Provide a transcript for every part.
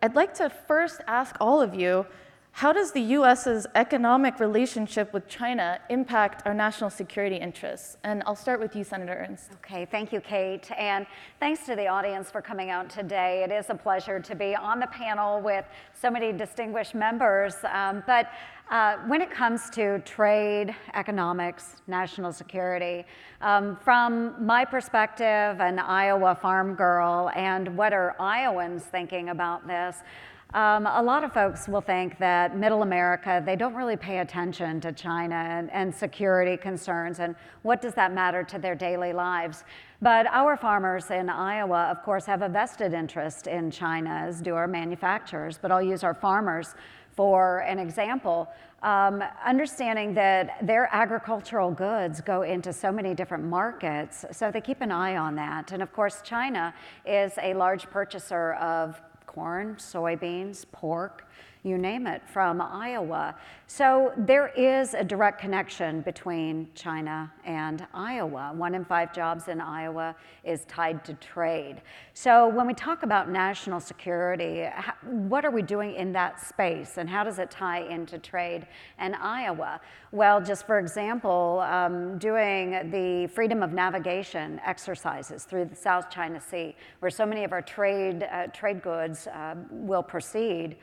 I'd like to first ask all of you, how does the US's economic relationship with China impact our national security interests? And I'll start with you, Senator Ernst. Okay, thank you, Kate. And thanks to the audience for coming out today. It is a pleasure to be on the panel with so many distinguished members. But when it comes to trade, economics, national security, from my perspective, an Iowa farm girl, and what are Iowans thinking about this? A lot of folks will think that middle America, they don't really pay attention to China and security concerns, and what does that matter to their daily lives? But our farmers in Iowa, of course, have a vested interest in China, as do our manufacturers, but I'll use our farmers for an example. Understanding that their agricultural goods go into so many different markets, so they keep an eye on that. And of course, China is a large purchaser of corn, soybeans, pork, you name it, from Iowa. So there is a direct connection between China and Iowa. 1 in 5 jobs in Iowa is tied to trade. So when we talk about national security, what are we doing in that space, and how does it tie into trade and Iowa? Well, just for example, doing the freedom of navigation exercises through the South China Sea, where so many of our trade goods will proceed,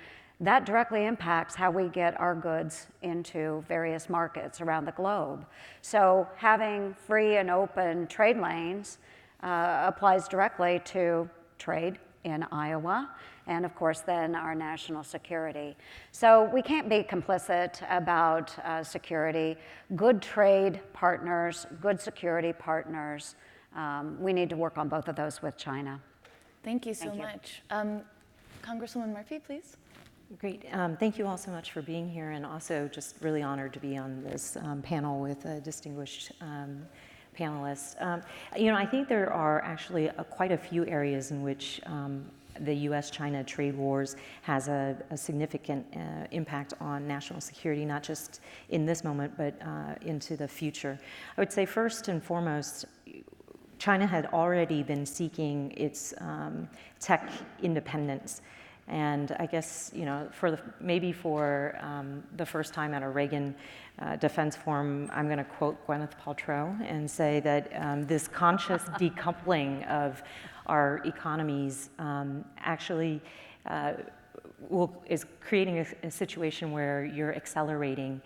that directly impacts how we get our goods into various markets around the globe. So having free and open trade lanes applies directly to trade in Iowa, and of course then our national security. So we can't be complicit about security. Good trade partners, good security partners, we need to work on both of those with China. Thank you so much. Congresswoman Murphy, please. Great. Thank you all so much for being here, and also just really honored to be on this panel with a distinguished panelists. I think there are actually quite a few areas in which the U.S.-China trade wars has a significant impact on national security, not just in this moment, but into the future. I would say first and foremost, China had already been seeking its tech independence. And I guess, maybe for the first time at a Reagan Defense Forum, I'm going to quote Gwyneth Paltrow and say that this conscious decoupling of our economies actually is creating a situation where you're accelerating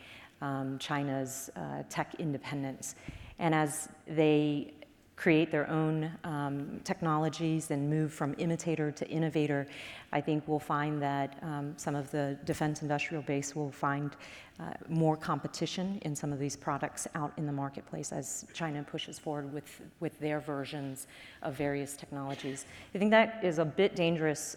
China's tech independence. And as they create their own technologies and move from imitator to innovator, I think we'll find that some of the defense industrial base will find more competition in some of these products out in the marketplace as China pushes forward with their versions of various technologies. I think that is a bit dangerous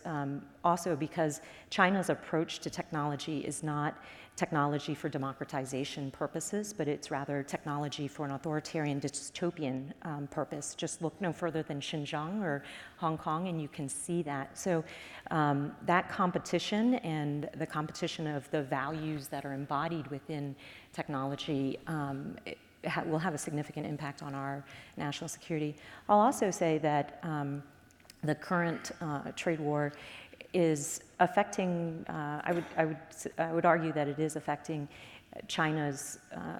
also because China's approach to technology is not technology for democratization purposes, but it's rather technology for an authoritarian dystopian purpose. Just look no further than Xinjiang or Hong Kong and you can see that. So that competition and the competition of the values that are embodied within technology will have a significant impact on our national security. I'll also say that the current trade war is affecting, I would argue that it is affecting China's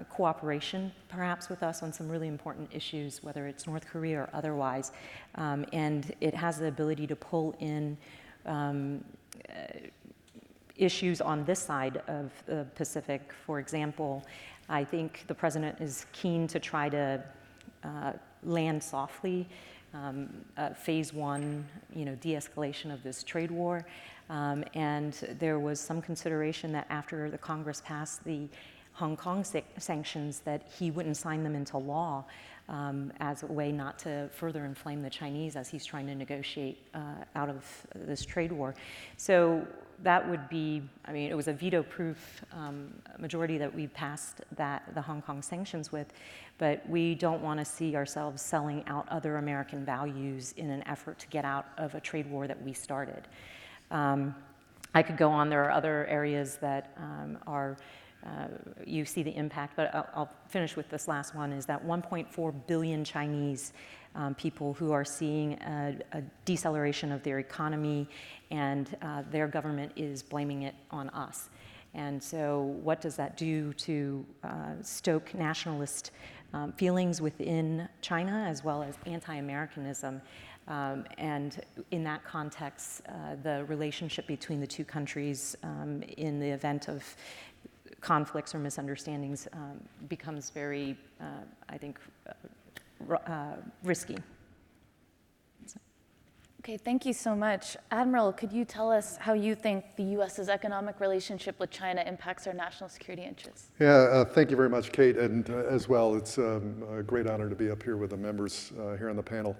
cooperation perhaps with us on some really important issues, whether it's North Korea or otherwise. And it has the ability to pull in issues on this side of the Pacific. For example, I think the president is keen to try to land softly phase 1, de-escalation of this trade war. And there was some consideration that after the Congress passed the Hong Kong sanctions that he wouldn't sign them into law as a way not to further inflame the Chinese as he's trying to negotiate out of this trade war. So that would be, it was a veto-proof majority that we passed the Hong Kong sanctions with, but we don't want to see ourselves selling out other American values in an effort to get out of a trade war that we started. I could go on. There are other areas that are you see the impact, but I'll finish with this last one, is that 1.4 billion Chinese people who are seeing a deceleration of their economy, and their government is blaming it on us. And so what does that do to stoke nationalist feelings within China, as well as anti-Americanism? And in that context, the relationship between the two countries in the event of conflicts or misunderstandings becomes very, I think, risky. Okay, thank you so much. Admiral, could you tell us how you think the U.S.'s economic relationship with China impacts our national security interests? Yeah, thank you very much, Kate, and as well, it's a great honor to be up here with the members here on the panel.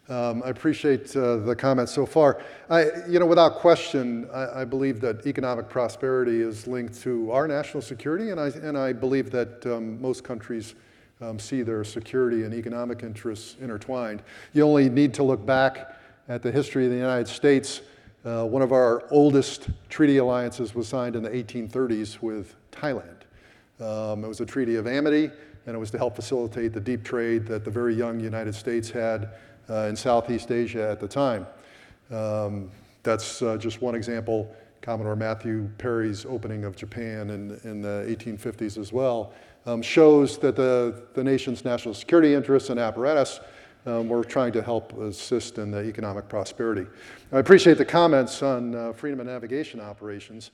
I appreciate the comments so far. Without question, I believe that economic prosperity is linked to our national security, and I believe that most countries see their security and economic interests intertwined. You only need to look back at the history of the United States. One of our oldest treaty alliances was signed in the 1830s with Thailand. It was a treaty of amity, and it was to help facilitate the deep trade that the very young United States had in Southeast Asia at the time. That's just one example. Commodore Matthew Perry's opening of Japan in the 1850s as well shows that the nation's national security interests and apparatus we're trying to help assist in the economic prosperity. I appreciate the comments on freedom of navigation operations.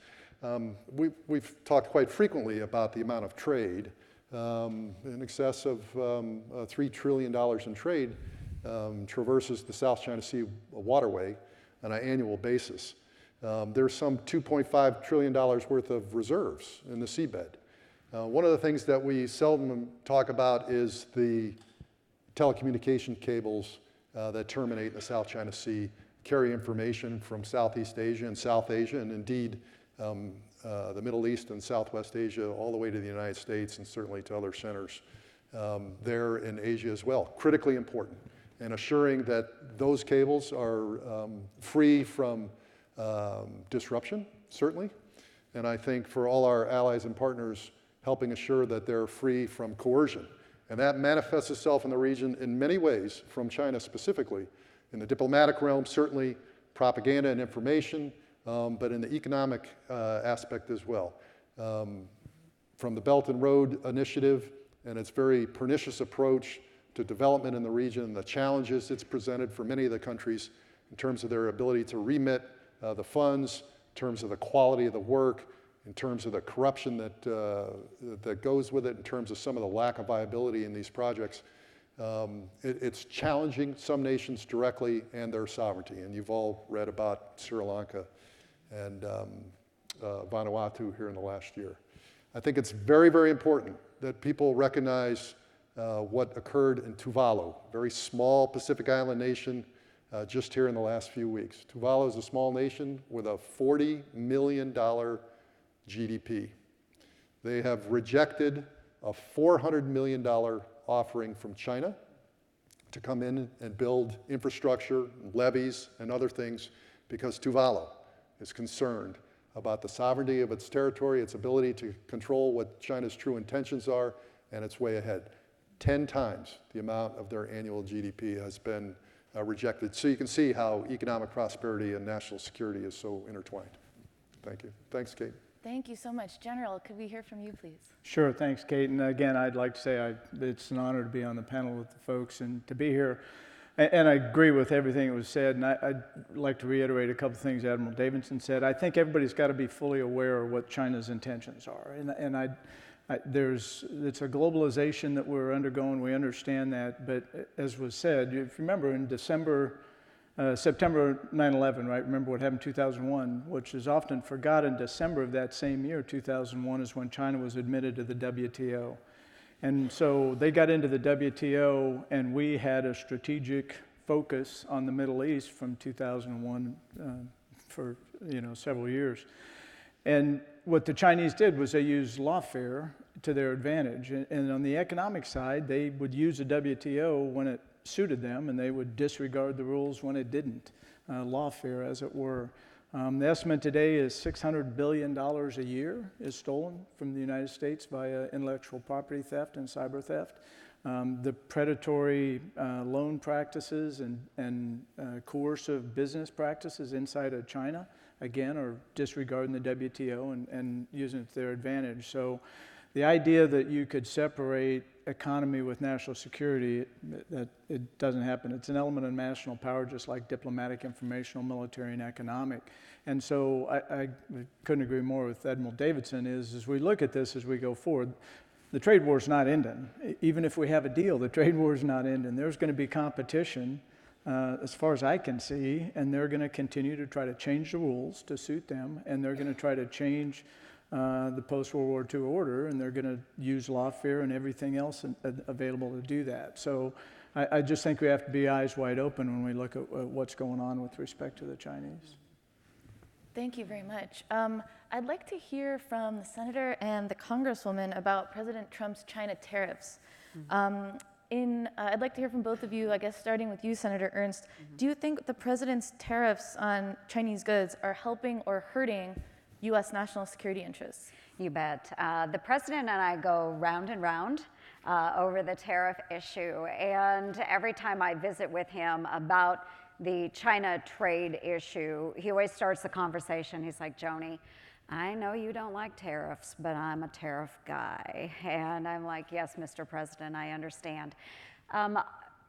We've talked quite frequently about the amount of trade. In excess of $3 trillion in trade traverses the South China Sea waterway on an annual basis. There's some $2.5 trillion worth of reserves in the seabed. One of the things that we seldom talk about is the telecommunication cables that terminate in the South China Sea, carry information from Southeast Asia and South Asia, and indeed the Middle East and Southwest Asia, all the way to the United States, and certainly to other centers there in Asia as well. Critically important, and assuring that those cables are free from disruption, certainly, and I think for all our allies and partners, helping assure that they're free from coercion. And that manifests itself in the region in many ways, from China specifically. In the diplomatic realm, certainly propaganda and information, but in the economic aspect as well. From the Belt and Road Initiative and its very pernicious approach to development in the region, the challenges it's presented for many of the countries in terms of their ability to remit the funds, in terms of the quality of the work, in terms of the corruption that goes with it, in terms of some of the lack of viability in these projects. It's challenging some nations directly and their sovereignty. And you've all read about Sri Lanka and Vanuatu here in the last year. I think it's very, very important that people recognize what occurred in Tuvalu, a very small Pacific Island nation just here in the last few weeks. Tuvalu is a small nation with a $40 million GDP. They have rejected a $400 million offering from China to come in and build infrastructure, levees, and other things because Tuvalu is concerned about the sovereignty of its territory, its ability to control what China's true intentions are, and it's way ahead. 10 times the amount of their annual GDP has been rejected. So you can see how economic prosperity and national security is so intertwined. Thank you. Thanks, Kate. Thank you so much. General, could we hear from you, please? Sure, thanks, Kate. And again, I'd like to say it's an honor to be on the panel with the folks and to be here. And I agree with everything that was said. And I'd like to reiterate a couple of things Admiral Davidson said. I think everybody's got to be fully aware of what China's intentions are. And it's a globalization that we're undergoing. We understand that. But as was said, if you remember in September 9/11, right? Remember what happened in 2001, which is often forgotten. December of that same year, 2001, is when China was admitted to the WTO. And so they got into the WTO, and we had a strategic focus on the Middle East from 2001 for several years. And what the Chinese did was they used lawfare to their advantage. And on the economic side, they would use the WTO when it suited them, and they would disregard the rules when it didn't, lawfare, as it were. The estimate today is $600 billion a year is stolen from the United States via intellectual property theft and cyber theft. The predatory loan practices and coercive business practices inside of China, again, are disregarding the WTO and using it to their advantage. So the idea that you could separate economy with national security, that it doesn't happen. It's an element of national power, just like diplomatic, informational, military, and economic. And so I couldn't agree more with Admiral Davidson, is as we look at this as we go forward, the trade war is not ending. Even if we have a deal, the trade war is not ending. There's going to be competition, as far as I can see, and they're going to continue to try to change the rules to suit them, and they're going to try to change the post-World War II order, and they're going to use lawfare and everything else available to do that. So I just think we have to be eyes wide open when we look at what's going on with respect to the Chinese. Thank you very much. I'd like to hear from the senator and the congresswoman about President Trump's China tariffs. I'd like to hear from both of you, I guess starting with you, Senator Ernst. Do you think the president's tariffs on Chinese goods are helping or hurting U.S. national security interests? You bet. The president and I go round and round over the tariff issue, and every time I visit with him about the China trade issue, he always starts the conversation. He's like, Joni, I know you don't like tariffs, but I'm a tariff guy. And I'm like, yes, Mr. President, I understand.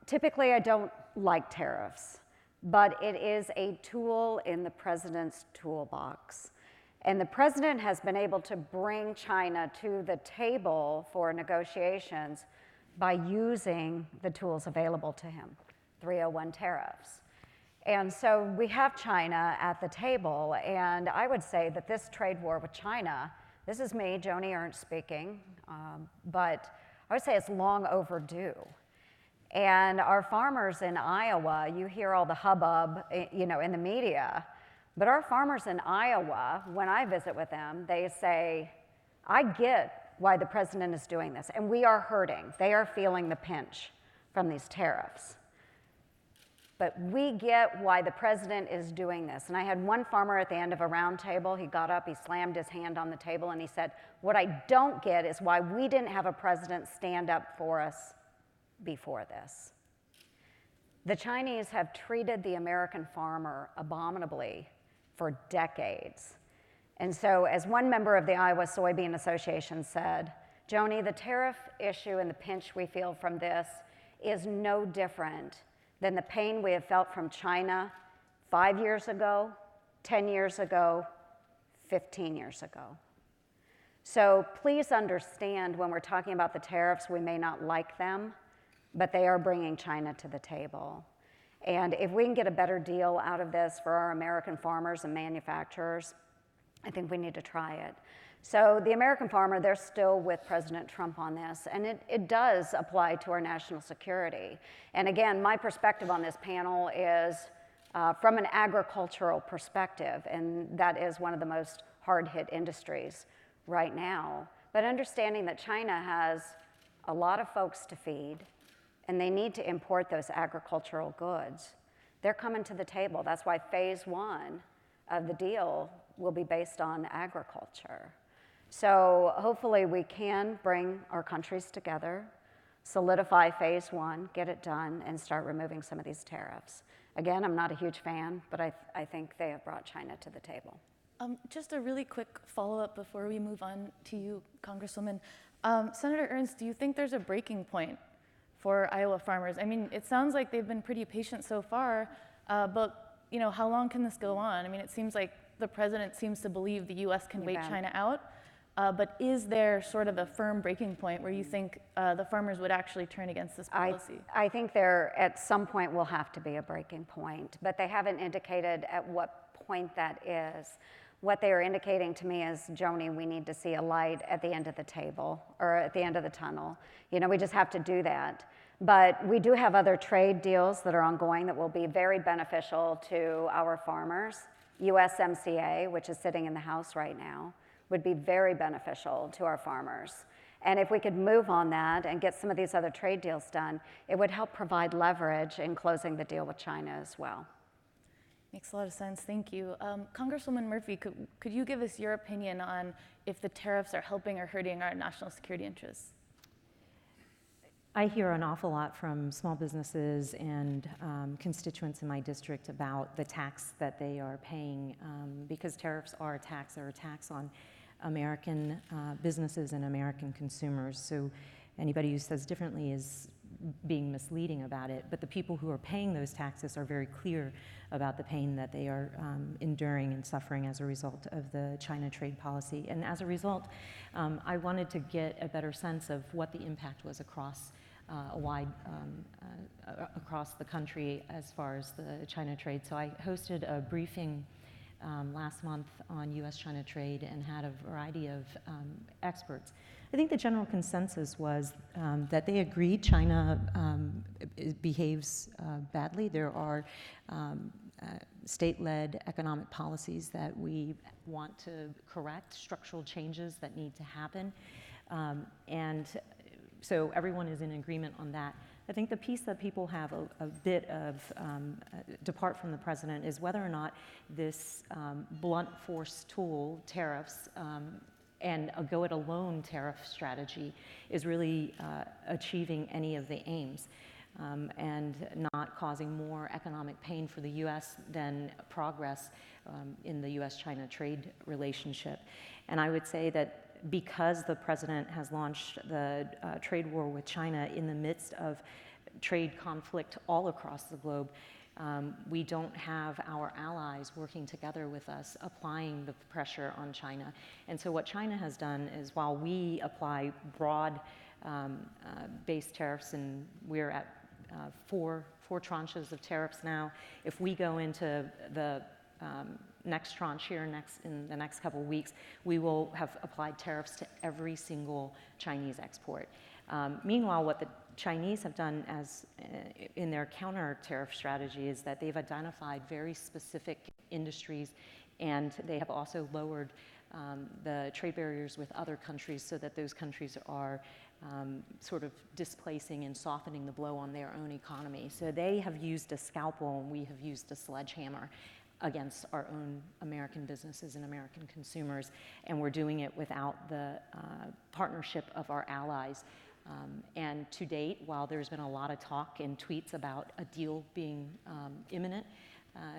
Typically, I don't like tariffs, but it is a tool in the president's toolbox. And the president has been able to bring China to the table for negotiations by using the tools available to him, 301 tariffs. And so we have China at the table, and I would say that this trade war with China, this is me, Joni Ernst speaking, but I would say it's long overdue. And our farmers in Iowa, you hear all the hubbub, in the media, but our farmers in Iowa, when I visit with them, they say, I get why the president is doing this, and we are hurting. They are feeling the pinch from these tariffs. But we get why the president is doing this. And I had one farmer at the end of a round table. He got up, he slammed his hand on the table, and he said, what I don't get is why we didn't have a president stand up for us before this. The Chinese have treated the American farmer abominably for decades. And so, as one member of the Iowa Soybean Association said, Joni, the tariff issue and the pinch we feel from this is no different than the pain we have felt from China 5 years ago, 10 years ago, 15 years ago. So please understand, when we're talking about the tariffs, we may not like them, but they are bringing China to the table. And if we can get a better deal out of this for our American farmers and manufacturers, I think we need to try it. So the American farmer, they're still with President Trump on this, and it does apply to our national security. And again, my perspective on this panel is from an agricultural perspective, and that is one of the most hard-hit industries right now. But understanding that China has a lot of folks to feed, and they need to import those agricultural goods. They're coming to the table. That's why phase one of the deal will be based on agriculture. So hopefully we can bring our countries together, solidify phase one, get it done, and start removing some of these tariffs. Again, I'm not a huge fan, but I think they have brought China to the table. Just a really quick follow-up before we move on to you, Congresswoman. Senator Ernst, do you think there's a breaking point for Iowa farmers? I mean, it sounds like they've been pretty patient so far, but how long can this go on? I mean, it seems like the president seems to believe the U.S. can wait China out. But is there sort of a firm breaking point where you think the farmers would actually turn against this policy? I think there, at some point, will have to be a breaking point, but they haven't indicated at what point that is. What they are indicating to me is, Joni, we need to see a light at the end of the table, or at the end of the tunnel. We just have to do that. But we do have other trade deals that are ongoing that will be very beneficial to our farmers. USMCA, which is sitting in the House right now, would be very beneficial to our farmers. And if we could move on that and get some of these other trade deals done, it would help provide leverage in closing the deal with China as well. Makes a lot of sense. Thank you. Congresswoman Murphy, could you give us your opinion on if the tariffs are helping or hurting our national security interests? I hear an awful lot from small businesses and constituents in my district about the tax that they are paying because tariffs are a tax. They're a tax on American businesses and American consumers. So anybody who says differently is being misleading about it. But the people who are paying those taxes are very clear about the pain that they are enduring and suffering as a result of the China trade policy. And as a result, I wanted to get a better sense of what the impact was across across the country as far as the China trade. So I hosted a briefing last month on U.S.-China trade and had a variety of experts. I think the general consensus was that they agreed China behaves badly. There are state-led economic policies that we want to correct, structural changes that need to happen. And so everyone is in agreement on that. I think the piece that people have a bit of depart from the president is whether or not this blunt force tool, tariffs, and a go-it-alone tariff strategy is really achieving any of the aims and not causing more economic pain for the U.S. than progress in the U.S.-China trade relationship. And I would say that because the president has launched the trade war with China in the midst of trade conflict all across the globe, we don't have our allies working together with us, applying the pressure on China. And so what China has done is while we apply broad based tariffs, and we're at four tranches of tariffs now, if we go into the next tranche here in the next couple of weeks, we will have applied tariffs to every single Chinese export. Meanwhile, what the Chinese have done in their counter tariff strategy is that they've identified very specific industries, and they have also lowered the trade barriers with other countries so that those countries are sort of displacing and softening the blow on their own economy. So they have used a scalpel and we have used a sledgehammer against our own American businesses and American consumers, and we're doing it without the partnership of our allies. And to date, while there's been a lot of talk and tweets about a deal being imminent,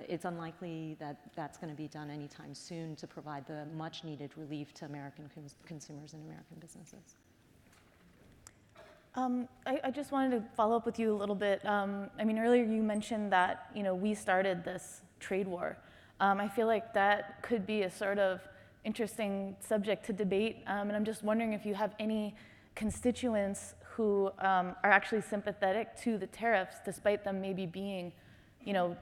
it's unlikely that that's going to be done anytime soon to provide the much needed relief to American consumers and American businesses. I just wanted to follow up with you a little bit. I mean, earlier you mentioned that we started this trade war. I feel like that could be a sort of interesting subject to debate, and I'm just wondering if you have any constituents who are actually sympathetic to the tariffs, despite them maybe being,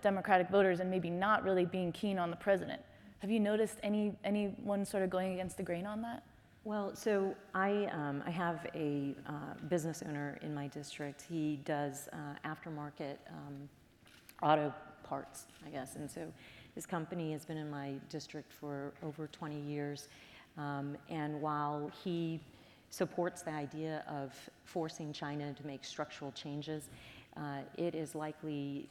Democratic voters and maybe not really being keen on the president. Have you noticed anyone sort of going against the grain on that? Well, so I have a business owner in my district. He does aftermarket auto parts, I guess, and so his company has been in my district for over 20 years. And while he supports the idea of forcing China to make structural changes, it is likely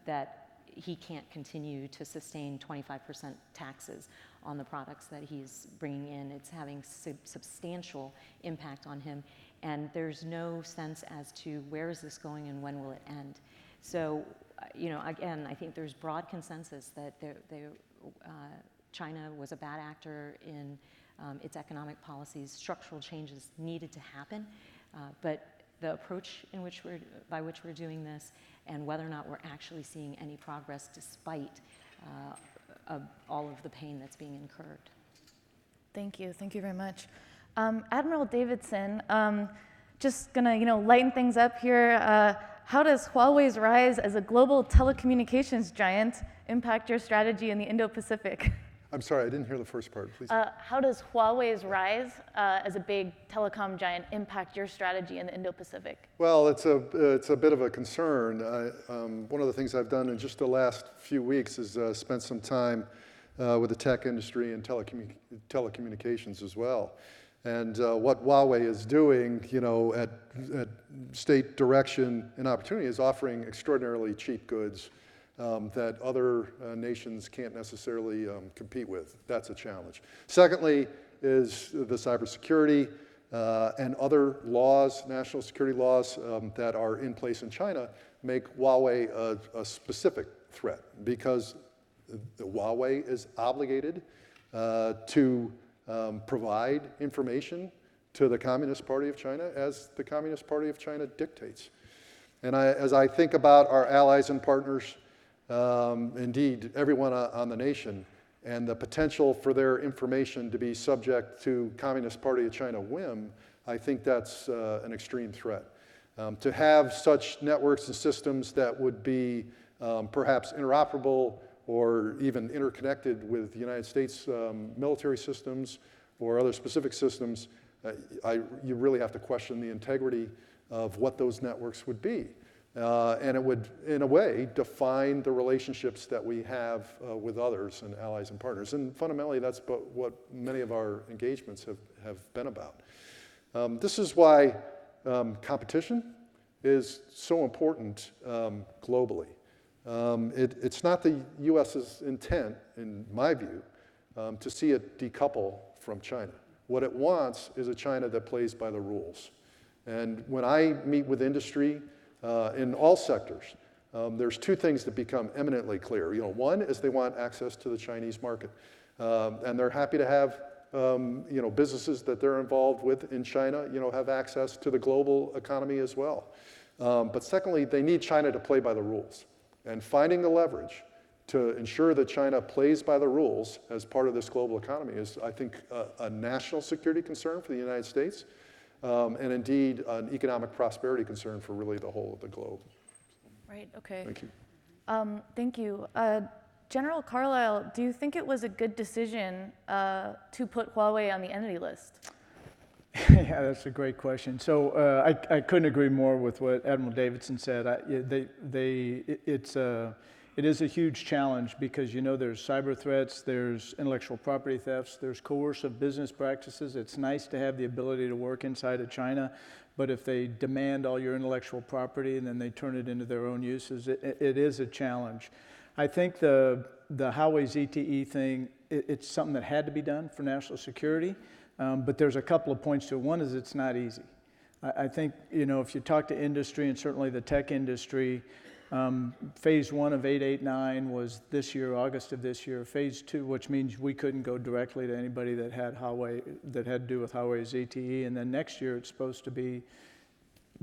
that he can't continue to sustain 25% taxes on the products that he's bringing in. It's having substantial impact on him, and there's no sense as to where is this going and when will it end. So, again, I think there's broad consensus that China was a bad actor in its economic policies. Structural changes needed to happen, but the approach by which we're doing this and whether or not we're actually seeing any progress despite all of the pain that's being incurred. Thank you very much. Admiral Davidson, just gonna lighten things up here. How does Huawei's rise as a global telecommunications giant impact your strategy in the Indo-Pacific? I'm sorry, I didn't hear the first part, please. How does Huawei's rise as a big telecom giant impact your strategy in the Indo-Pacific? Well, it's a bit of a concern. One of the things I've done in just the last few weeks is spent some time with the tech industry and telecommunications as well. And what Huawei is doing, at state direction and opportunity is offering extraordinarily cheap goods that other nations can't necessarily compete with. That's a challenge. Secondly is the cybersecurity and other laws, national security laws that are in place in China make Huawei a specific threat because Huawei is obligated to provide information to the Communist Party of China as the Communist Party of China dictates. And as I think about our allies and partners, indeed, everyone on the nation, and the potential for their information to be subject to Communist Party of China whim, I think that's an extreme threat. To have such networks and systems that would be perhaps interoperable or even interconnected with the United States military systems or other specific systems, you really have to question the integrity of what those networks would be. And it would, in a way, define the relationships that we have with others and allies and partners. And fundamentally, that's what many of our engagements have been about. This is why competition is so important globally. It's not the U.S.'s intent, in my view, to see it decouple from China. What it wants is a China that plays by the rules. And when I meet with industry in all sectors, there's two things that become eminently clear. One is they want access to the Chinese market, and they're happy to have businesses that they're involved with in China, have access to the global economy as well. But secondly, they need China to play by the rules. And finding the leverage to ensure that China plays by the rules as part of this global economy is, I think, a national security concern for the United States, and indeed an economic prosperity concern for really the whole of the globe. Right, okay. Thank you. Thank you. General Carlisle, do you think it was a good decision to put Huawei on the entity list? Yeah, that's a great question. So I couldn't agree more with what Admiral Davidson said. It is a huge challenge because there's cyber threats, there's intellectual property thefts, there's coercive business practices. It's nice to have the ability to work inside of China, but if they demand all your intellectual property and then they turn it into their own uses, it is a challenge. I think the Huawei ZTE thing, it's something that had to be done for national security. But there's a couple of points to it. One is it's not easy. I think, if you talk to industry and certainly the tech industry, phase 1 of 889 was this year, August of this year. Phase 2, which means we couldn't go directly to anybody that had to do with Huawei ZTE. And then next year it's supposed to be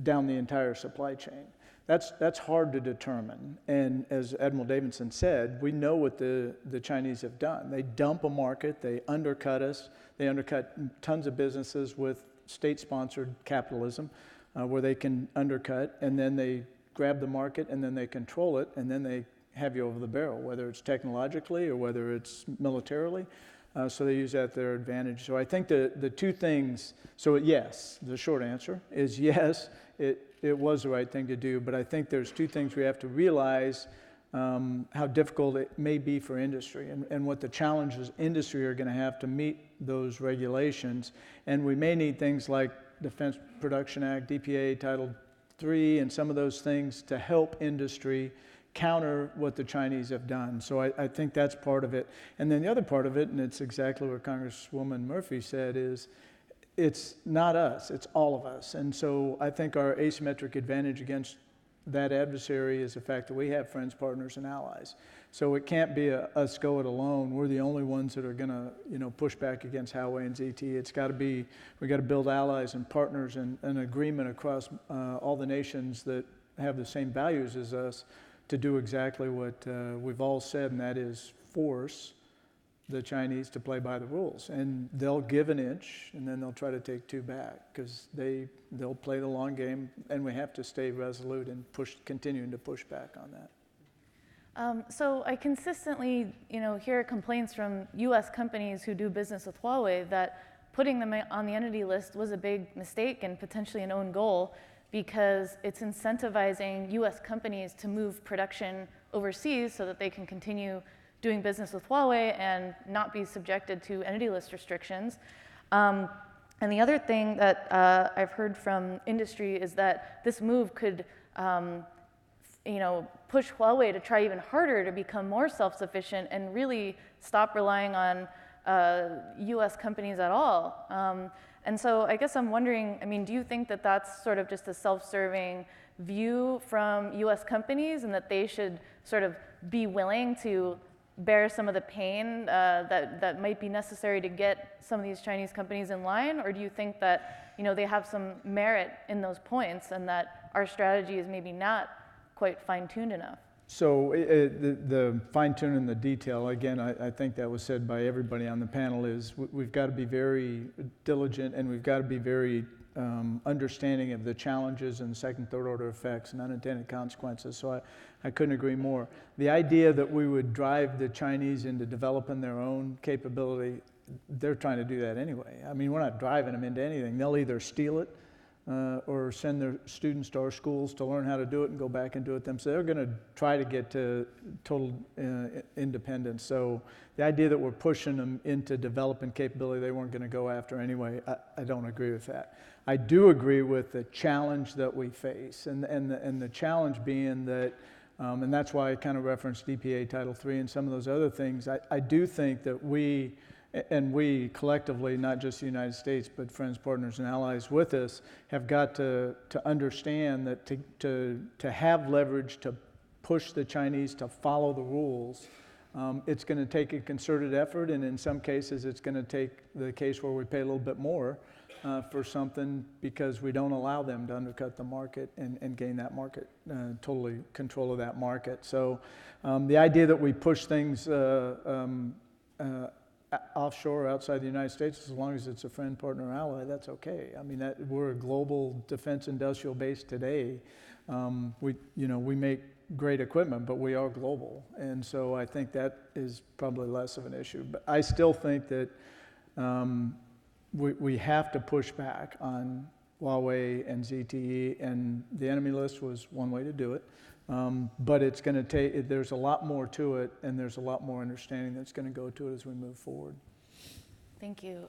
down the entire supply chain. That's hard to determine. And as Admiral Davidson said, we know what the Chinese have done. They dump a market, they undercut us, they undercut tons of businesses with state-sponsored capitalism where they can undercut, and then they grab the market, and then they control it, and then they have you over the barrel, whether it's technologically or whether it's militarily. So they use that to their advantage. So I think the two things, yes, the short answer is yes, it was the right thing to do, but I think there's two things we have to realize how difficult it may be for industry and what the challenges industry are going to have to meet those regulations. And we may need things like Defense Production Act, DPA, Title III, and some of those things to help industry counter what the Chinese have done. So I think that's part of it. And then the other part of it, and it's exactly what Congresswoman Murphy said, is it's not us, it's all of us. And so I think our asymmetric advantage against that adversary is the fact that we have friends, partners, and allies. So it can't be us go it alone. We're the only ones that are going to push back against Huawei and ZTE. It's got to be, we got to build allies and partners and an agreement across all the nations that have the same values as us to do exactly what we've all said, and that is force the Chinese to play by the rules. And they'll give an inch, and then they'll try to take two back, because they'll play the long game, and we have to stay resolute and continuing to push back on that. So I consistently, hear complaints from U.S. companies who do business with Huawei that putting them on the entity list was a big mistake and potentially an own goal, because it's incentivizing U.S. companies to move production overseas so that they can continue doing business with Huawei and not be subjected to entity list restrictions. And the other thing that push Huawei to try even harder to become more self-sufficient and really stop relying on US companies at all. And so I guess I'm wondering, I mean, do you think that that's sort of just a self-serving view from US companies and that they should sort of be willing to bear some of the pain that might be necessary to get some of these Chinese companies in line? Or do you think that, you know, they have some merit in those points and that our strategy is maybe not quite fine-tuned enough? So the fine-tuning the detail, again, I think that was said by everybody on the panel, is we've got to be very diligent and we've got to be very understanding of the challenges and second, third order effects and unintended consequences. So I couldn't agree more. The idea that we would drive the Chinese into developing their own capability, they're trying to do that anyway. I mean, we're not driving them into anything. They'll either steal it or send their students to our schools to learn how to do it and go back and do it themselves. They're going to try to get to total independence. So the idea that we're pushing them into developing capability they weren't going to go after anyway, I don't agree with that. I do agree with the challenge that we face, and the challenge being that, and that's why I kind of referenced EPA Title III and some of those other things. I do think that we collectively, not just the United States, but friends, partners, and allies with us, have got to understand that to have leverage to push the Chinese to follow the rules, it's going to take a concerted effort, and in some cases it's going to take the case where we pay a little bit more for something because we don't allow them to undercut the market and gain that market, totally control of that market. So the idea that we push things offshore outside the United States, as long as it's a friend, partner, or ally, that's okay. I mean, we're a global defense industrial base today. We make great equipment, but we are global. And so I think that is probably less of an issue. But I still think that we have to push back on Huawei and ZTE, and the enemy list was one way to do it. But it's going to take, there's a lot more to it, and there's a lot more understanding that's going to go to it as we move forward. Thank you.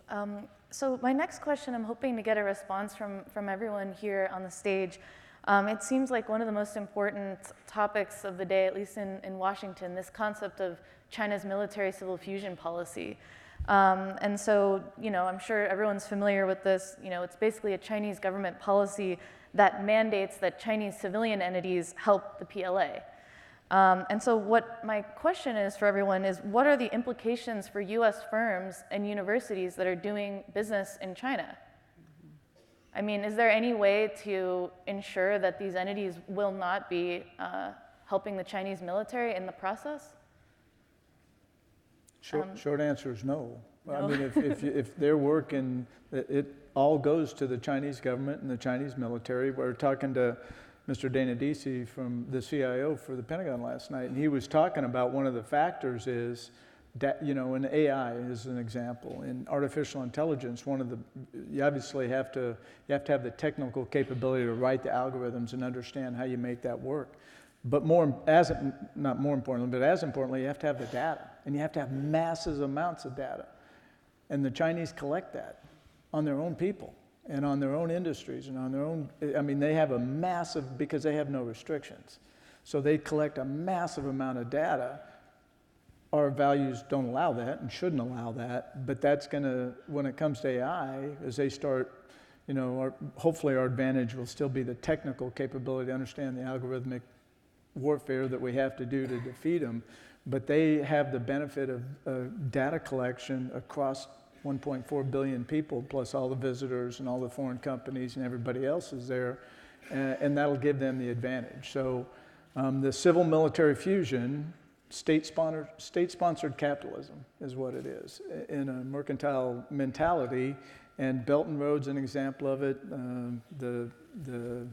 So my next question, I'm hoping to get a response from everyone here on the stage. It seems like one of the most important topics of the day, at least in Washington, this concept of China's military civil fusion policy. And so, I'm sure everyone's familiar with this. It's basically a Chinese government policy that mandates that Chinese civilian entities help the PLA. And so what my question is for everyone is, what are the implications for US firms and universities that are doing business in China? I mean, is there any way to ensure that these entities will not be helping the Chinese military in the process? Short answer is no. I mean, if they're working, it all goes to the Chinese government and the Chinese military. We were talking to Mr. Dana Deasy from the CIO for the Pentagon last night, and he was talking about one of the factors is that, in AI is an example. In artificial intelligence, you obviously have to have the technical capability to write the algorithms and understand how you make that work. But not more importantly, but as importantly, you have to have the data, and you have to have massive amounts of data. And the Chinese collect that on their own people and on their own industries and on their own, they have a massive, because they have no restrictions. So they collect a massive amount of data. Our values don't allow that and shouldn't allow that, but that's when it comes to AI, as they start, hopefully our advantage will still be the technical capability to understand the algorithmic warfare that we have to do to defeat them, but they have the benefit of data collection across 1.4 billion people, plus all the visitors and all the foreign companies and everybody else is there, and that'll give them the advantage. So the civil military fusion, state-sponsored capitalism is what it is, in a mercantile mentality, and Belt and Road's an example of it. The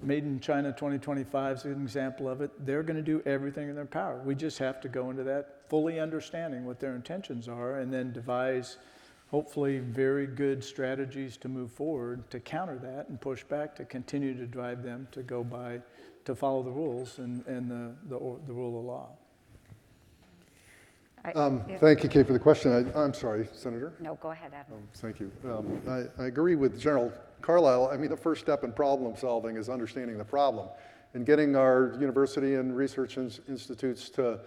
Made in China 2025 is an example of it. They're going to do everything in their power. We just have to go into that fully understanding what their intentions are and then devise, hopefully, very good strategies to move forward to counter that and push back to continue to drive them to follow the rules and the rule of law. Thank you, Kate, for the question. I'm sorry, Senator. No, go ahead, Admiral. Thank you. I agree with General Carlisle. The first step in problem solving is understanding the problem. and getting our university and research institutes to,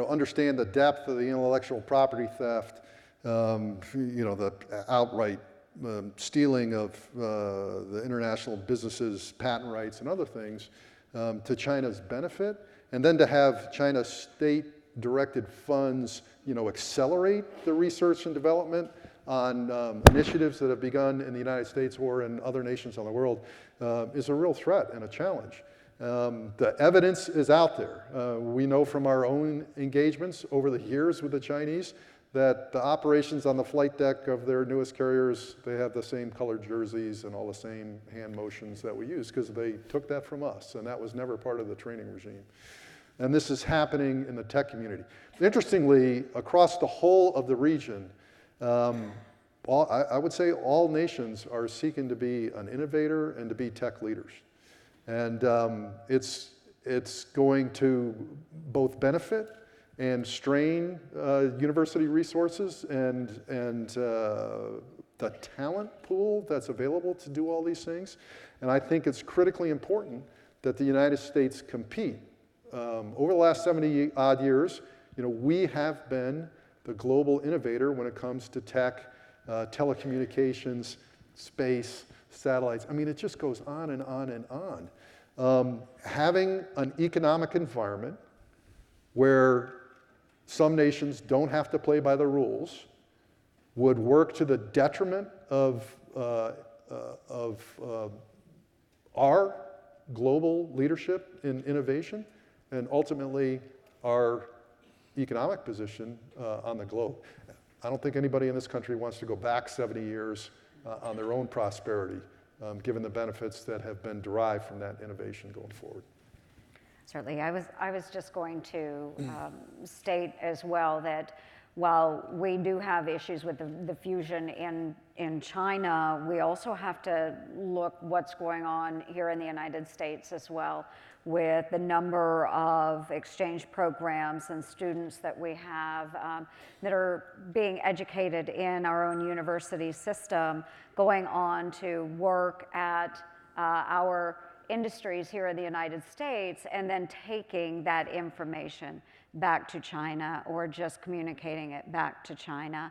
understand the depth of the intellectual property theft, the outright stealing of the international businesses' patent rights and other things to China's benefit, and then to have China's state-directed funds, accelerate the research and development on initiatives that have begun in the United States or in other nations on the world is a real threat and a challenge. The evidence is out there. We know from our own engagements over the years with the Chinese that the operations on the flight deck of their newest carriers, they have the same colored jerseys and all the same hand motions that we use because they took that from us, and that was never part of the training regime. And this is happening in the tech community. Interestingly, across the whole of the region, I would say all nations are seeking to be an innovator and to be tech leaders. And it's going to both benefit and strain university resources and the talent pool that's available to do all these things. And I think it's critically important that the United States compete. Over the last 70-odd years, we have been the global innovator when it comes to tech, telecommunications, space, satellites. I mean, it just goes on and on and on. Having an economic environment where some nations don't have to play by the rules would work to the detriment of our global leadership in innovation and ultimately our economic position on the globe. I don't think anybody in this country wants to go back 70 years on their own prosperity, given the benefits that have been derived from that innovation going forward. Certainly. I was just going to state as well that while we do have issues with the fusion in China, we also have to look what's going on here in the United States as well, with the number of exchange programs and students that we have that are being educated in our own university system, going on to work at our industries here in the United States, and then taking that information back to China or just communicating it back to China.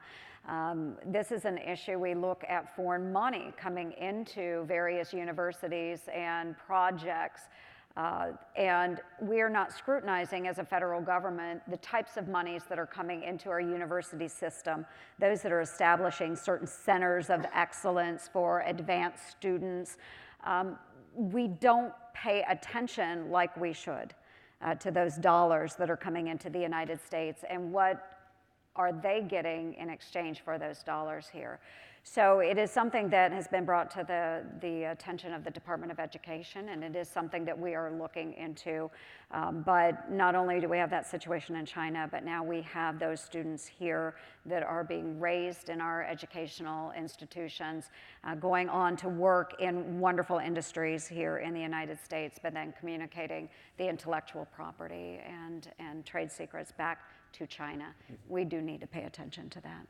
This is an issue. We look at foreign money coming into various universities and projects, and we are not scrutinizing as a federal government the types of monies that are coming into our university system, those that are establishing certain centers of excellence for advanced students. We don't pay attention like we should to those dollars that are coming into the United States and what are they getting in exchange for those dollars here. So it is something that has been brought to the attention of the Department of Education, and it is something that we are looking into. But not only do we have that situation in China, but now we have those students here that are being raised in our educational institutions, going on to work in wonderful industries here in the United States, but then communicating the intellectual property and trade secrets back to China. We do need to pay attention to that.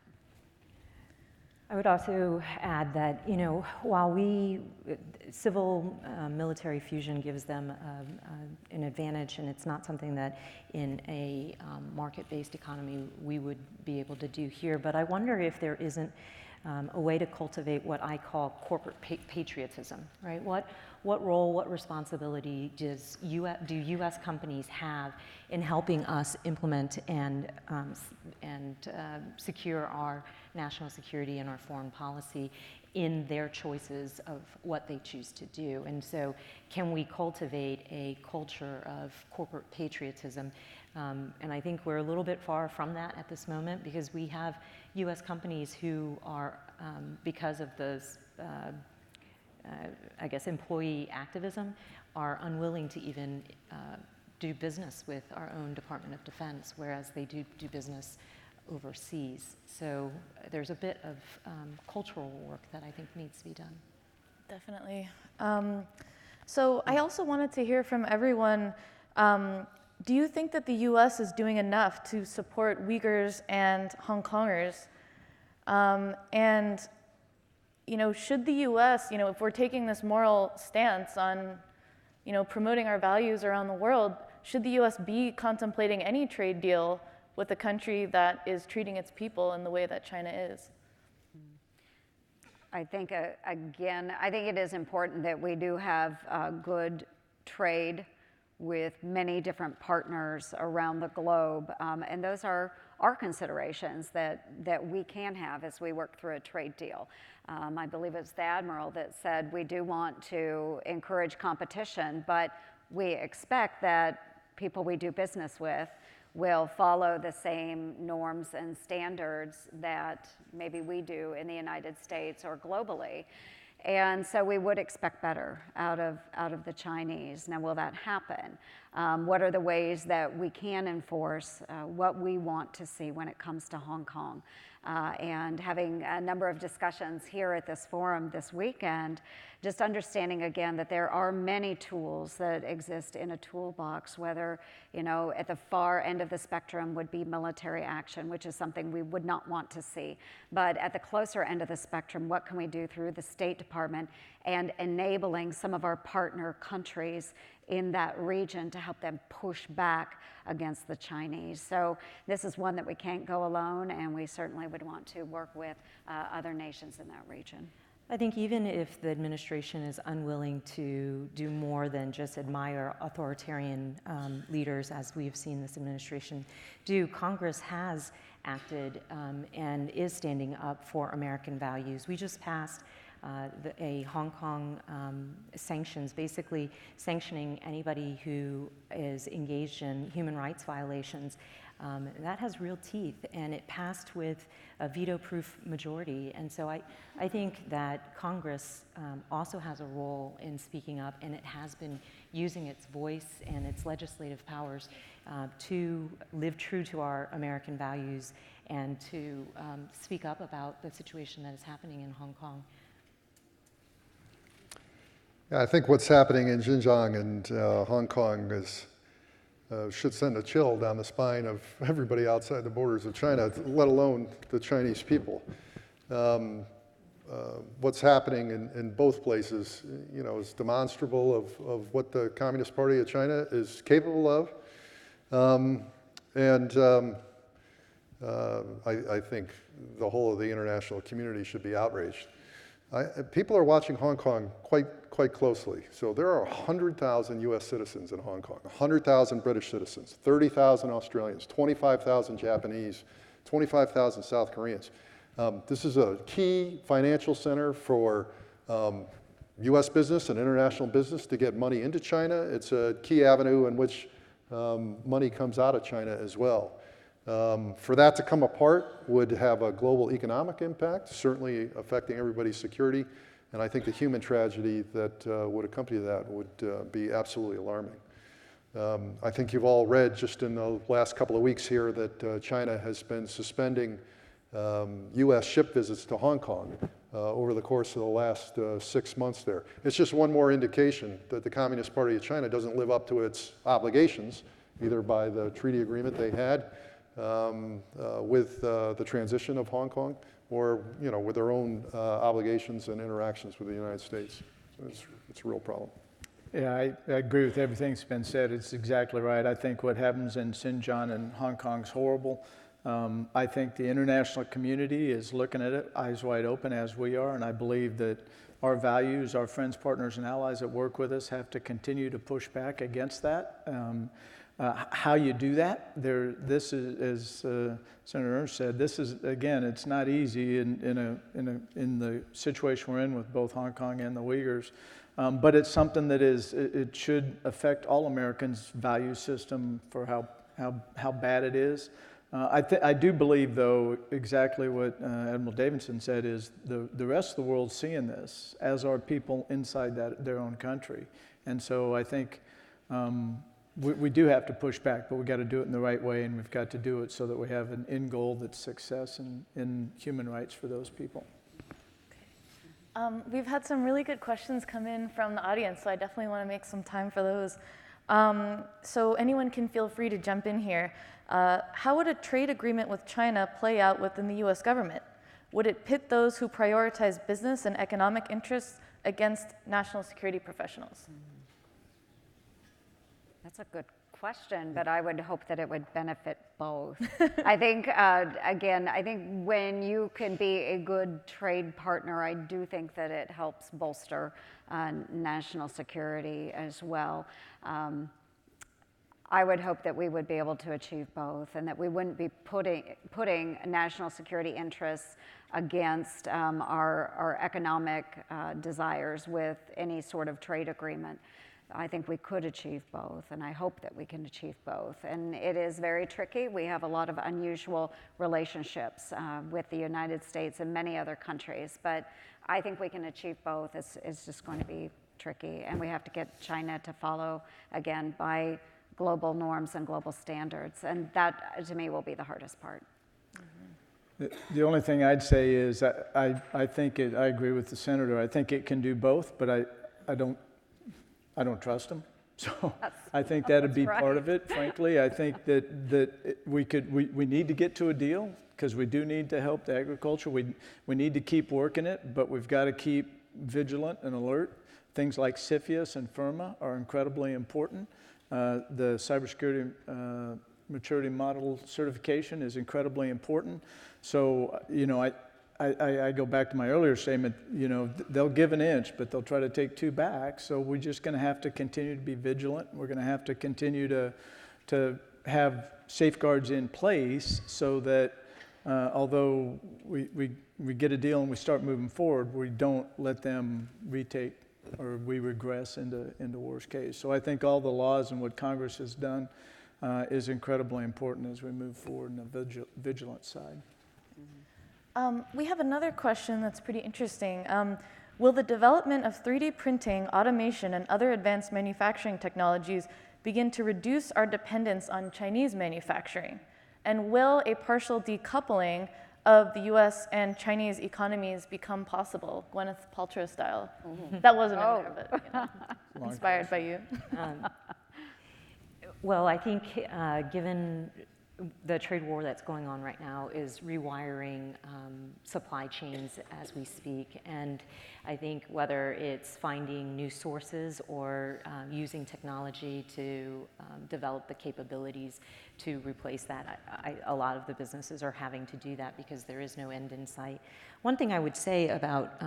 I would also add that, while civil military fusion gives them an advantage, and it's not something that in a market-based economy we would be able to do here, but I wonder if there isn't a way to cultivate what I call corporate patriotism, right? What role, what responsibility do U.S. companies have in helping us implement and secure our national security and our foreign policy in their choices of what they choose to do? And so can we cultivate a culture of corporate patriotism? And I think we're a little bit far from that at this moment, because we have U.S. companies who are, because of the employee activism, are unwilling to even do business with our own Department of Defense, whereas they do business overseas. So there's a bit of cultural work that I think needs to be done. Definitely. So I also wanted to hear from everyone, do you think that the U.S. is doing enough to support Uyghurs and Hong Kongers? And should the U.S., if we're taking this moral stance on promoting our values around the world, should the US be contemplating any trade deal with a country that is treating its people in the way that China is? I think, again, I think it is important that we do have good trade with many different partners around the globe. And those are our considerations that we can have as we work through a trade deal. I believe it's the Admiral that said we do want to encourage competition, but we expect that people we do business with will follow the same norms and standards that maybe we do in the United States or globally. And so we would expect better out of the Chinese. Now, will that happen? What are the ways that we can enforce what we want to see when it comes to Hong Kong? And having a number of discussions here at this forum this weekend, just understanding again that there are many tools that exist in a toolbox, whether, at the far end of the spectrum would be military action, which is something we would not want to see. But at the closer end of the spectrum, what can we do through the State Department and enabling some of our partner countries in that region to help them push back against the Chinese. So this is one that we can't go alone, and we certainly would want to work with other nations in that region. I think even if the administration is unwilling to do more than just admire authoritarian leaders, as we've seen this administration do, Congress has acted and is standing up for American values. We just passed a Hong Kong sanctions, basically sanctioning anybody who is engaged in human rights violations. That has real teeth, and it passed with a veto-proof majority. And so I think that Congress also has a role in speaking up, and it has been using its voice and its legislative powers to live true to our American values and to speak up about the situation that is happening in Hong Kong. Yeah, I think what's happening in Xinjiang and Hong Kong should send a chill down the spine of everybody outside the borders of China, let alone the Chinese people. What's happening in both places, is demonstrable of what the Communist Party of China is capable of. I think the whole of the international community should be outraged. People are watching Hong Kong quite closely. So there are 100,000 US citizens in Hong Kong, 100,000 British citizens, 30,000 Australians, 25,000 Japanese, 25,000 South Koreans. This is a key financial center for US business and international business to get money into China. It's a key avenue in which money comes out of China as well. For that to come apart would have a global economic impact, certainly affecting everybody's security, and I think the human tragedy that would accompany that would be absolutely alarming. I think you've all read just in the last couple of weeks here that China has been suspending US ship visits to Hong Kong over the course of the last 6 months there. It's just one more indication that the Communist Party of China doesn't live up to its obligations, either by the treaty agreement they had with the transition of Hong Kong, or with their own obligations and interactions with the United States. So it's a real problem. Yeah, I agree with everything that's been said. It's exactly right. I think what happens in Xinjiang and Hong Kong is horrible. I think the international community is looking at it eyes wide open, as we are, and I believe that our values, our friends, partners, and allies that work with us have to continue to push back against that. How you do that, this is, as Senator Ernst said, this is, again, it's not easy in the situation we're in with both Hong Kong and the Uyghurs, but it's something that it should affect all Americans' value system for how bad it is. I do believe, though, exactly what Admiral Davidson said is the rest of the world's seeing this, as are people inside their own country, and so I think. We do have to push back, but we've got to do it in the right way, and we've got to do it so that we have an end goal that's success in human rights for those people. We've had some really good questions come in from the audience, so I definitely want to make some time for those. So anyone can feel free to jump in here. How would a trade agreement with China play out within the US government? Would it pit those who prioritize business and economic interests against national security professionals? That's a good question, but I would hope that it would benefit both. I think, again, I think when you can be a good trade partner, I do think that it helps bolster national security as well. I would hope that we would be able to achieve both, and that we wouldn't be putting national security interests against our economic desires with any sort of trade agreement. I think we could achieve both, and I hope that we can achieve both. And it is very tricky. We have a lot of unusual relationships with the United States and many other countries, but I think we can achieve both. It's just going to be tricky, and we have to get China to follow, again, by global norms and global standards, and that, to me, will be the hardest part. The only thing I'd say is I think I agree with the senator. I think it can do both, but I don't trust him. So I think that'd be part of it, frankly. I think that we need to get to a deal, because we do need to help the agriculture. We need to keep working it, but we've got to keep vigilant and alert. Things like CFIUS and FIRMA are incredibly important. The cybersecurity maturity model certification is incredibly important. So, I go back to my earlier statement, they'll give an inch, but they'll try to take two back. So we're just going to have to continue to be vigilant. We're going to have to continue to have safeguards in place so that although we get a deal and we start moving forward, we don't let them retake or we regress into worst case. So I think all the laws and what Congress has done is incredibly important as we move forward in the vigilant side. We have another question that's pretty interesting. Will the development of 3D printing, automation, and other advanced manufacturing technologies begin to reduce our dependence on Chinese manufacturing? And will a partial decoupling of the US and Chinese economies become possible, Gwyneth Paltrow style? That wasn't in there, but inspired by you. Well, I think given the trade war that's going on right now is rewiring supply chains as we speak. And I think whether it's finding new sources or using technology to develop the capabilities to replace that, a lot of the businesses are having to do that because there is no end in sight. One thing I would say about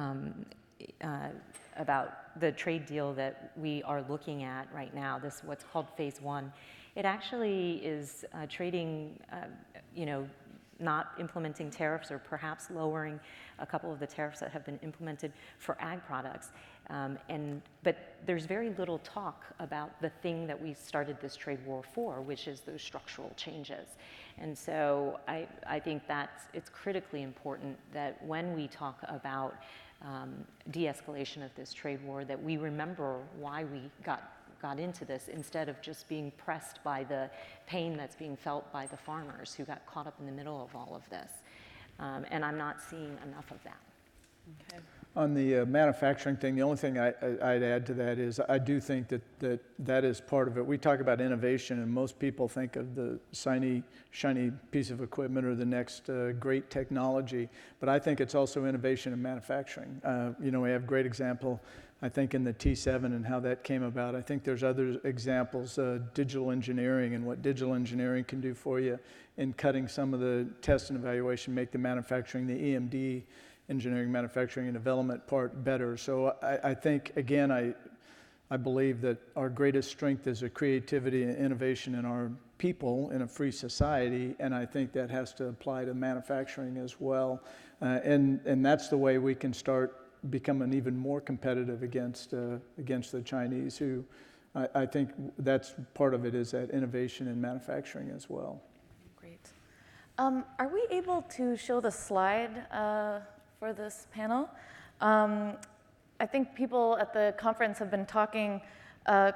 the trade deal that we are looking at right now, this what's called phase one, it actually is trading, not implementing tariffs or perhaps lowering a couple of the tariffs that have been implemented for ag products. But there's very little talk about the thing that we started this trade war for, which is those structural changes. And so I think it's critically important that when we talk about de-escalation of this trade war, that we remember why we got into this instead of just being pressed by the pain that's being felt by the farmers who got caught up in the middle of all of this. And I'm not seeing enough of that. Okay. On the manufacturing thing, the only thing I'd add to that is I do think that is part of it. We talk about innovation, and most people think of the shiny piece of equipment or the next great technology, but I think it's also innovation in manufacturing. We have a great example, I think, in the T7 and how that came about. I think there's other examples, digital engineering and what digital engineering can do for you in cutting some of the test and evaluation, make the manufacturing, the EMD, engineering, manufacturing, and development part better. So I think, again, I believe that our greatest strength is a creativity and innovation in our people in a free society, and I think that has to apply to manufacturing as well. And that's the way we can start becoming even more competitive against the Chinese, who I think that's part of it, is that innovation in manufacturing as well. Great. Are we able to show the slide for this panel? I think people at the conference have been talking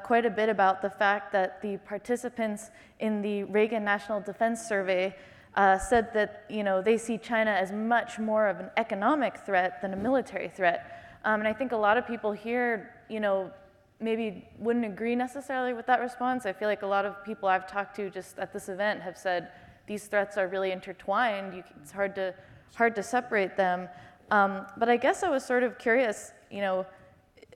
quite a bit about the fact that the participants in the Reagan National Defense Survey said that they see China as much more of an economic threat than a military threat. And I think a lot of people here, maybe wouldn't agree necessarily with that response. I feel like a lot of people I've talked to just at this event have said these threats are really intertwined. It's hard to separate them. But I guess I was sort of curious,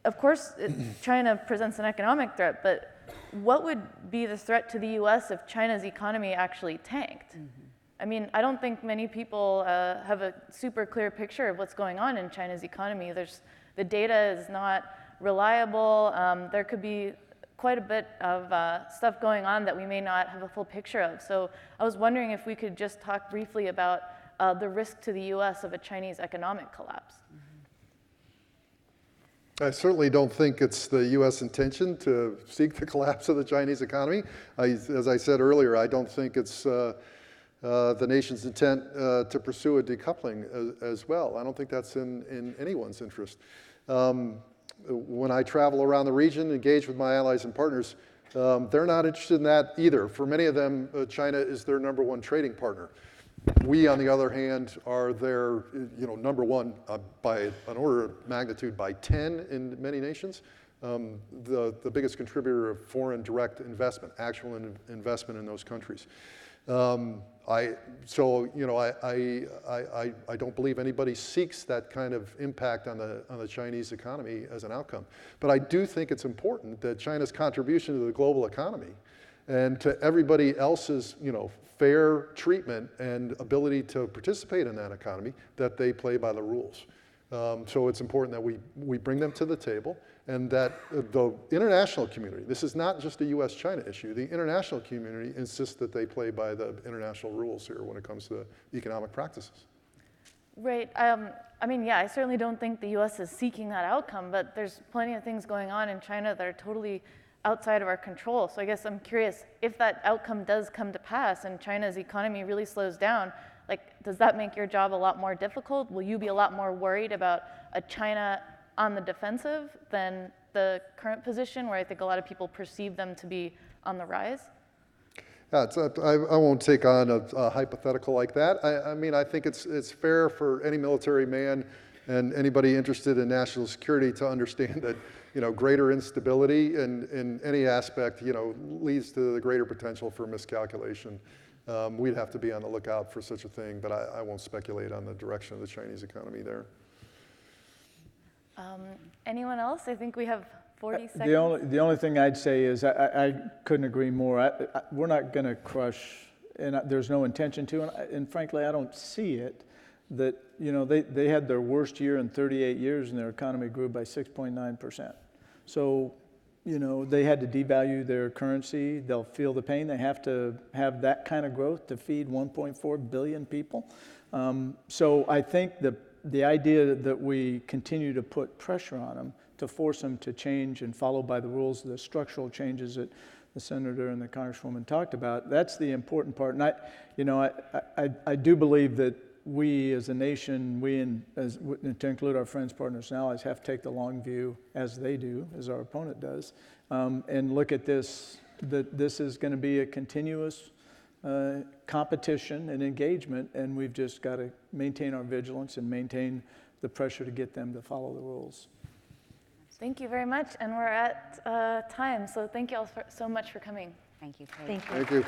of course, China presents an economic threat, but what would be the threat to the US if China's economy actually tanked? I mean, I don't think many people have a super clear picture of what's going on in China's economy. The data is not reliable. There could be quite a bit of stuff going on that we may not have a full picture of. So I was wondering if we could just talk briefly about the risk to the US of a Chinese economic collapse. I certainly don't think it's the U.S. intention to seek the collapse of the Chinese economy. As I said earlier, I don't think it's the nation's intent to pursue a decoupling as well. I don't think that's in anyone's interest. When I travel around the region, engage with my allies and partners, they're not interested in that either. For many of them, China is their #1 trading partner. We, on the other hand, are their #1 by an order of magnitude by 10 in many nations. The biggest contributor of foreign direct investment, actual investment in those countries. I don't believe anybody seeks that kind of impact on the Chinese economy as an outcome. But I do think it's important that China's contribution to the global economy and to everybody else's fair treatment and ability to participate in that economy, that they play by the rules. So it's important that we bring them to the table, and that the international community, this is not just a US-China issue, the international community insists that they play by the international rules here when it comes to economic practices. Right. I mean, yeah, I certainly don't think the US is seeking that outcome, but there's plenty of things going on in China that are totally outside of our control. So I guess I'm curious, if that outcome does come to pass and China's economy really slows down, does that make your job a lot more difficult? Will you be a lot more worried about a China on the defensive than the current position, where I think a lot of people perceive them to be on the rise? Yeah, I won't take on a hypothetical like that. I mean, I think it's fair for any military man and anybody interested in national security to understand that greater instability in any aspect leads to the greater potential for miscalculation. We'd have to be on the lookout for such a thing, but I won't speculate on the direction of the Chinese economy there. Anyone else? I think we have 40 seconds. The only thing I'd say is I couldn't agree more. We're not going to crush, and there's no intention to, and frankly, I don't see it, that they had their worst year in 38 years and their economy grew by 6.9%. So they had to devalue their currency. They'll feel the pain. They have to have that kind of growth to feed 1.4 billion people. So I think the idea that we continue to put pressure on them to force them to change and follow by the rules, the structural changes that the senator and the congresswoman talked about, that's the important part. And I do believe that we as a nation, to include our friends, partners, and allies, have to take the long view, as they do, as our opponent does, and look at this, that this is going to be a continuous competition and engagement, and we've just got to maintain our vigilance and maintain the pressure to get them to follow the rules. Thank you very much, and we're at time, so thank you all so much for coming. Thank you, Kate. Thank you. Thank you.